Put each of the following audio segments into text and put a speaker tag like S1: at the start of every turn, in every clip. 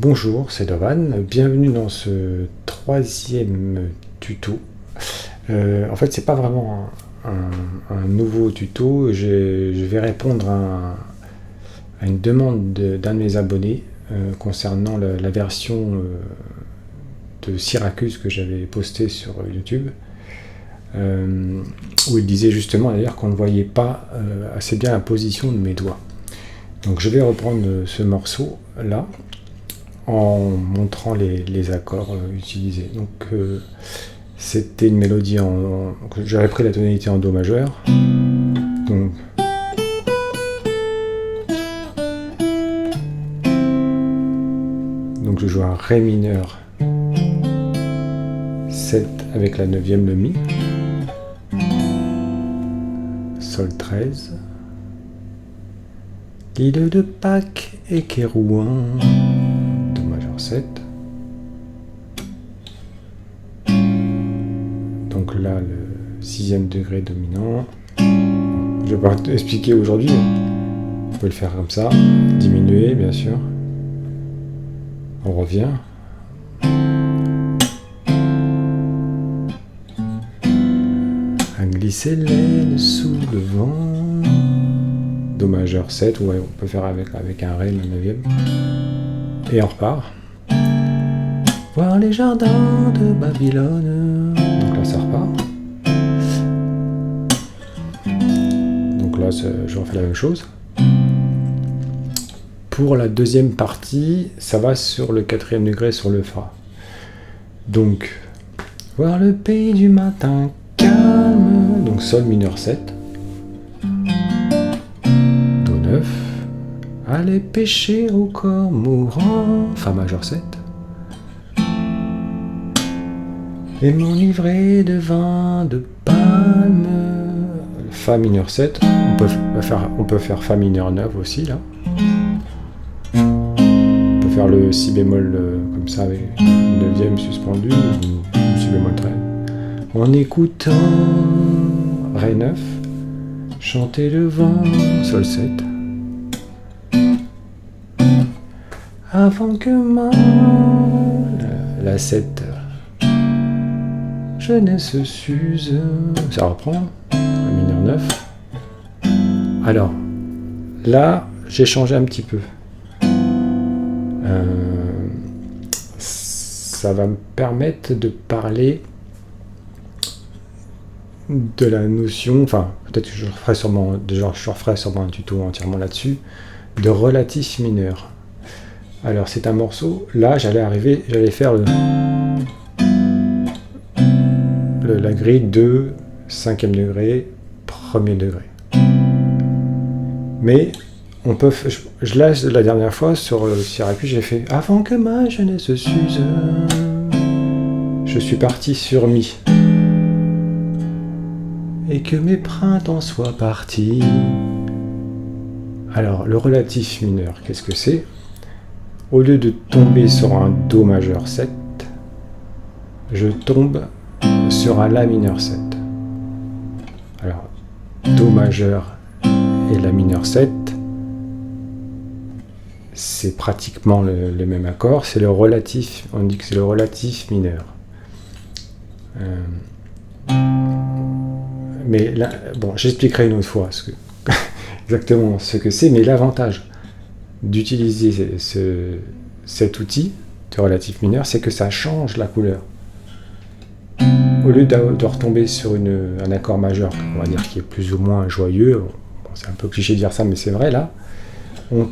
S1: Bonjour, c'est Dovan, bienvenue dans ce troisième tuto. En fait, c'est pas vraiment un nouveau tuto, je vais répondre à une demande d'un de mes abonnés concernant la version de Syracuse que j'avais postée sur YouTube, où il disait justement d'ailleurs qu'on ne voyait pas assez bien la position de mes doigts. Donc je vais reprendre ce morceau là en montrant les accords utilisés. Donc c'était une mélodie j'avais pris la tonalité en Do majeur. Donc je joue un Ré mineur 7 avec la 9e, le Mi, Sol 13, l'île de Pâques et Kérouan, Do majeur 7. Donc là, le 6e degré dominant. Je vais pas expliquer aujourd'hui, on peut le faire comme ça, diminuer bien sûr. On revient. À glisser l'aile sous le vent. Do majeur 7, ouais, on peut faire avec un Ré, la 9e. Et on repart. Voir les jardins de Babylone. Donc là, ça repart. Donc là, je refais la même chose. Pour la deuxième partie, ça va sur le 4e degré, sur le Fa. Donc, voir le pays du matin calme. Donc Sol mineur 7. Do 9. Aller pêcher au corps mourant. Fa majeur 7. Et m'enivrer de vin de palme. Fa mineur 7. On peut faire Fa mineur 9 aussi là. Faire le Si bémol comme ça avec une 9e suspendue ou Si bémol 13 en écoutant Ré 9 chanter le vent Sol 7 avant que la 7 jeunesse s'use, ça reprend Ré mineur 9. Alors là j'ai changé un petit peu. Ça va me permettre de parler de la notion, enfin peut-être que je referai sûrement un tuto entièrement là-dessus, de relatif mineur. Alors c'est un morceau, là j'allais faire la grille 2, 5e degré, 1er degré. Mais on peut, la dernière fois sur Syracuse, j'ai fait avant que ma jeunesse s'use. Je suis parti sur Mi. Et que mes printemps soient partis. Alors, le relatif mineur, qu'est-ce que c'est? Au lieu de tomber sur un Do majeur 7, je tombe sur un La mineur 7. Alors, Do majeur et La mineur 7, c'est pratiquement le même accord, c'est le relatif, on dit que c'est le relatif mineur. Mais là, bon, j'expliquerai une autre fois exactement ce que c'est, mais l'avantage d'utiliser cet outil de relatif mineur, c'est que ça change la couleur. Au lieu de retomber sur un accord majeur, on va dire qui est plus ou moins joyeux, bon, c'est un peu cliché de dire ça, mais c'est vrai, là, on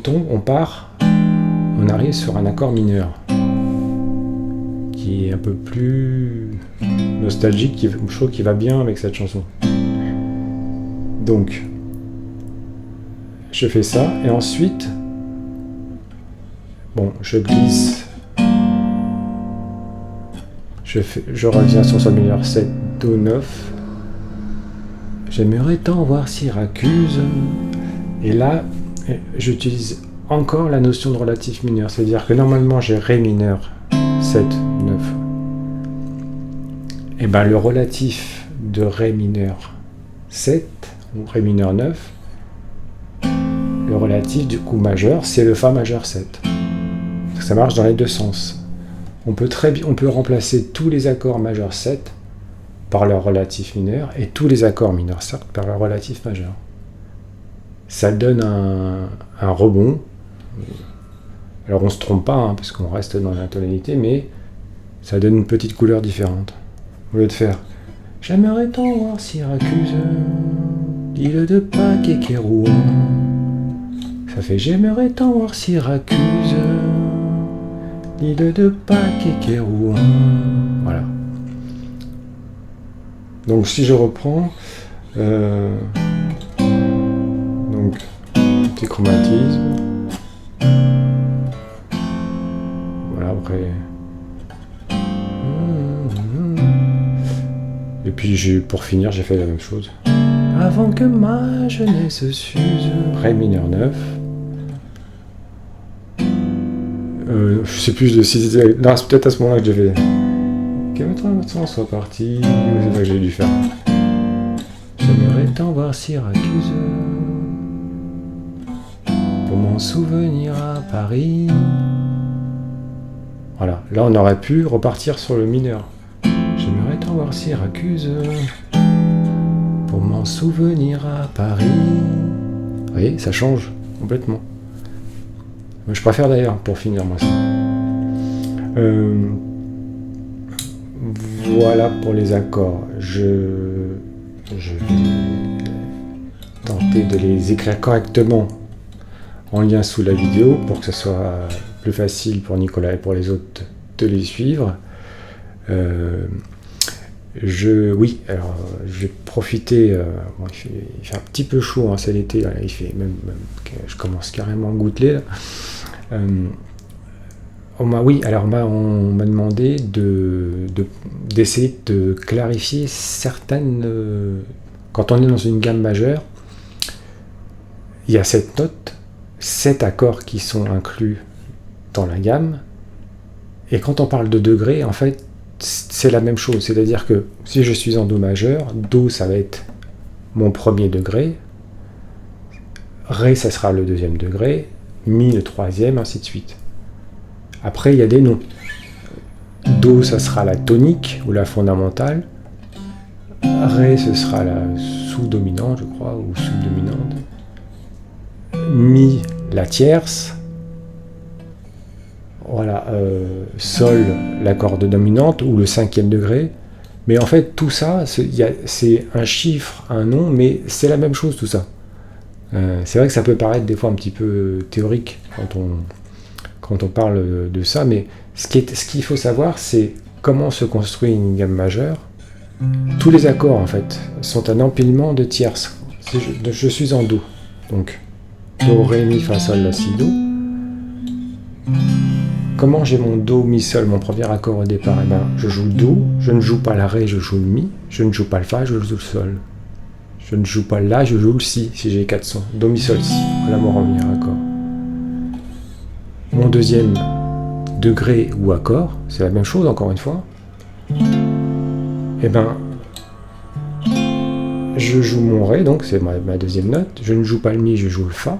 S1: arrive sur un accord mineur qui est un peu plus nostalgique, je trouve qu'il va bien avec cette chanson. Donc, je fais ça, et ensuite, bon, je glisse, je reviens sur Sol mineur 7, Do 9, j'aimerais tant voir Syracuse, et là, j'utilise encore la notion de relatif mineur, c'est-à-dire que normalement j'ai Ré mineur 7, 9. Et bien le relatif de Ré mineur 7 ou Ré mineur 9, le relatif du coup majeur, c'est le Fa majeur 7. ça marche dans les deux sens. On peut remplacer tous les accords majeurs 7 par leur relatif mineur et tous les accords mineurs 7 par leur relatif majeur. Ça donne un rebond. Alors on se trompe pas, hein, parce qu'on reste dans la tonalité, mais ça donne une petite couleur différente. Au lieu de faire « J'aimerais tant voir Syracuse, l'île de Pâques et Kérouan », ça fait « J'aimerais tant voir Syracuse, l'île de Pâques et Kérouan ». Voilà. Donc si je reprends, donc petit chromatisme, voilà, après, et puis pour finir j'ai fait la même chose. Avant que ma jeunesse s'use, Ré mineur 9. Je sais plus de si c'était... Non, c'est peut-être à ce moment-là que j'ai fait... Que votre instant soit parti, c'est ça que j'ai dû faire. J'aimerais tant voir Syracuse pour m'en souvenir à Paris. Voilà, là on aurait pu repartir sur le mineur. J'aimerais tant voir Syracuse pour m'en souvenir à Paris. Vous voyez, ça change complètement. Je préfère d'ailleurs pour finir moi ça. Voilà pour les accords. Je vais tenter de les écrire correctement en lien sous la vidéo pour que ce soit plus facile pour Nicolas et pour les autres de les suivre. Oui, alors je vais profiter. Bon, il fait un petit peu chaud, hein, c'est l'été. Là, il fait même je commence carrément à goutteler là. On m'a demandé d'essayer de clarifier certaines. Quand on est dans une gamme majeure, il y a 7 notes, 7 accords qui sont inclus dans la gamme. Et quand on parle de degrés, en fait, c'est la même chose. C'est-à-dire que si je suis en Do majeur, Do, ça va être mon premier degré, Ré, ça sera le deuxième degré, Mi, le troisième, ainsi de suite. Après, il y a des noms. Do, ça sera la tonique ou la fondamentale. Ré, ce sera la sous-dominante, je crois, ou sub-dominante. Mi, la tierce. Voilà, Sol, la corde dominante ou le cinquième degré. Mais en fait, tout ça, c'est un chiffre, un nom, mais c'est la même chose, tout ça. C'est vrai que ça peut paraître des fois un petit peu théorique quand on parle de ça, mais ce qu'il faut savoir, c'est comment se construit une gamme majeure. Tous les accords, en fait, sont un empilement de tierces. Je suis en Do, donc Do, Ré, Mi, Fa, Sol, La, Si, Do. Comment j'ai mon Do, Mi, Sol, mon premier accord au départ? Eh ben, je joue le Do, je ne joue pas la Ré, je joue le Mi, je ne joue pas le Fa, je joue le Sol. Je ne joue pas le La, je joue le Si, si j'ai 4 sons. Do, Mi, Sol, Si. Voilà mon premier accord. Mon deuxième degré ou accord, c'est la même chose encore une fois. Eh ben, je joue mon Ré, donc c'est ma deuxième note. Je ne joue pas le Mi, je joue le Fa.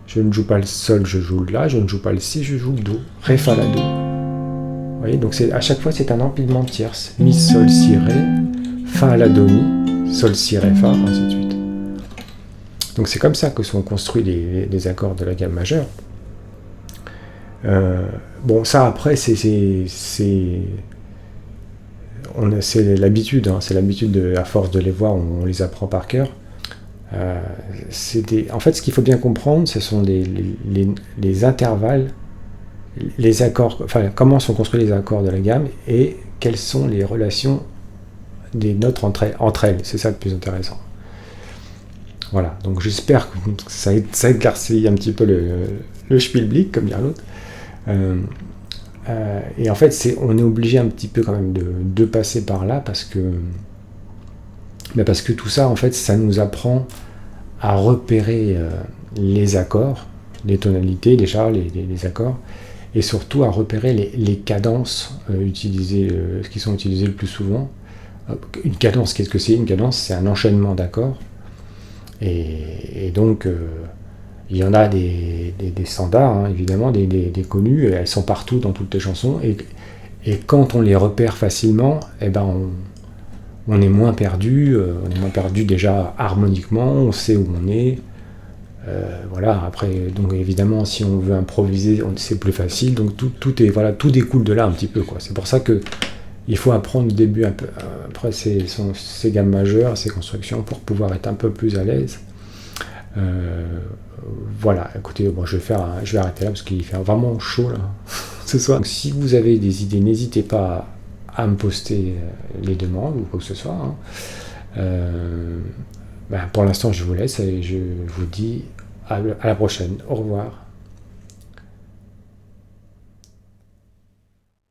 S1: Je ne joue pas le Sol, je joue le La. Je ne joue pas le Si, je joue le Do. Ré, Fa, La, Do. Vous voyez, donc à chaque fois c'est un empilement de tierces. Mi, Sol, Si, Ré. Fa, La, Do, Mi. Sol, Si, Ré, Fa, ainsi de suite. Donc c'est comme ça que sont construits les accords de la gamme majeure. Bon, ça après, c'est l'habitude, hein, c'est l'habitude à force de les voir, on les apprend par cœur. En fait, ce qu'il faut bien comprendre, ce sont les intervalles, les accords, enfin, comment sont construits les accords de la gamme et quelles sont les relations des notes entre elles. C'est ça le plus intéressant. Voilà, donc j'espère que ça éclaircit un petit peu le spielblick, comme dire l'autre. Et en fait, on est obligé un petit peu quand même de passer par là parce que tout ça, en fait, ça nous apprend à repérer les accords, les tonalités déjà, les accords, et surtout à repérer les cadences utilisées, qui sont utilisées le plus souvent. Une cadence, qu'est-ce que c'est? Une cadence, c'est un enchaînement d'accords. Et donc, Il y en a des standards, hein, évidemment, des connus, et elles sont partout dans toutes les chansons. Et quand on les repère facilement, eh ben on est moins perdu, déjà harmoniquement, on sait où on est. Voilà, après, donc évidemment, si on veut improviser, c'est plus facile. Donc tout découle de là un petit peu, quoi. C'est pour ça que il faut apprendre au début un peu, après ces gammes majeures, ces constructions, pour pouvoir être un peu plus à l'aise. Euh, voilà, écoutez, bon, je vais arrêter là parce qu'il fait vraiment chaud là ce soir. Donc, si vous avez des idées, n'hésitez pas à me poster les demandes ou quoi que ce soit, hein. Ben, pour l'instant, je vous laisse et je vous dis à la prochaine. Au revoir.